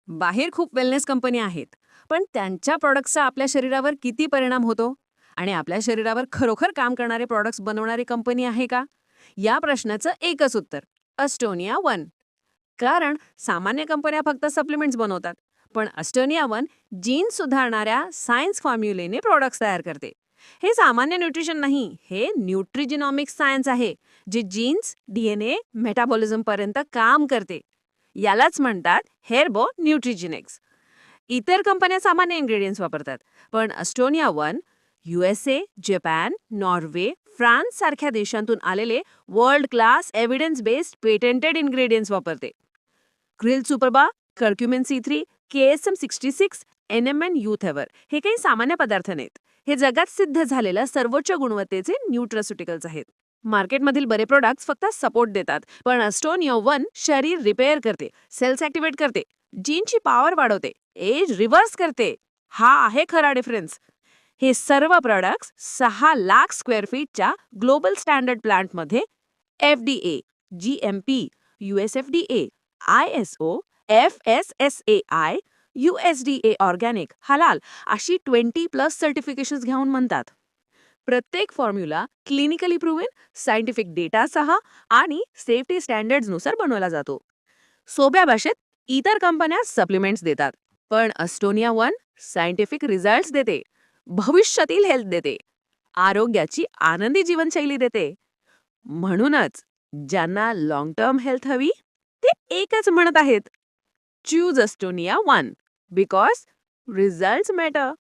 बाहेर खूप वेलनेस कंपन्या आहेत, पण त्यांच्या प्रॉडक्ट्सचा आपल्या शरीरावर किती परिणाम होतो? आणि आपल्या शरीरावर खरोखर काम करणारे प्रॉडक्ट्स बनवणारी कंपनी आहे का? या प्रश्नाचं एकच उत्तर: अस्टोनिया वन. कारण सामान्य कंपन्या फक्त सप्लिमेंट्स बनवतात, पण Astonia one jeans सुधारणाऱ्या science फॉर्म्युलेने products तयार करते. हे सामान्य न्यूट्रिशन नाही, हे न्यूट्रिजिनॉमिक्स सायन्स आहे, जे जीन्स, डीएनए, मेटाबॉलिझम पर्यंत काम करते. यालाच म्हणतात हेर्बो न्यूट्रिजिनिक्स. इतर कंपन्या सामान्य इन्ग्रेडियंट्स वापरतात, पण अस्टोनिया वन USA, जपान, नॉर्वे, फ्रान्स सारख्या देशांतून आलेले world class evidence based patented ingredients वापरते. Krill superba, curcumin C3, KSM66, NMN यूथेवर हे काही सामान्य पदार्थ नाहीत. हे जगात सिद्ध झालेल्या सर्वोच्च गुणवत्तेचे न्यूट्रास्युटिकल्स आहेत. मार्केटमधील बरे प्रोडक्ट्स फक्त सपोर्ट देतात, पण अस्टोनिया वन शरीर रिपेअर करते, सेल्स ऍक्टिव्हेट करते, जीनची पॉवर वाढवते, एज रिव्हर्स करते. हा आहे खरा डिफरन्स. हे सर्व प्रोडक्ट्स 6 लाख स्क्वेअर फीटच्या ग्लोबल स्टँडर्ड प्लांटमध्ये FDA, GMP, USFDA, ISO, FSSAI, USDA organic, हलाल अशी 20+ सर्टिफिकेशन्स घेऊन म्हणतात. प्रत्येक फॉर्म्युला क्लिनिकली प्रूव्हन, सायंटिफिक डेटासह आणि सेफ्टी स्टँडर्ड्सनुसार बनवला जातो. सोप्या भाषेत, इतर कंपन्या सप्लिमेंट्स देतात, पण अस्टोनिया वन सायंटिफिक रिझल्ट्स देते, भविष्यातील हेल्थ देते, आरोग्याची आनंदी जीवनशैली देते. म्हणूनच ज्यांना लॉंग टर्म हेल्थ हवी, ते एकच म्हणत आहेत: choose Astonia one, because results matter.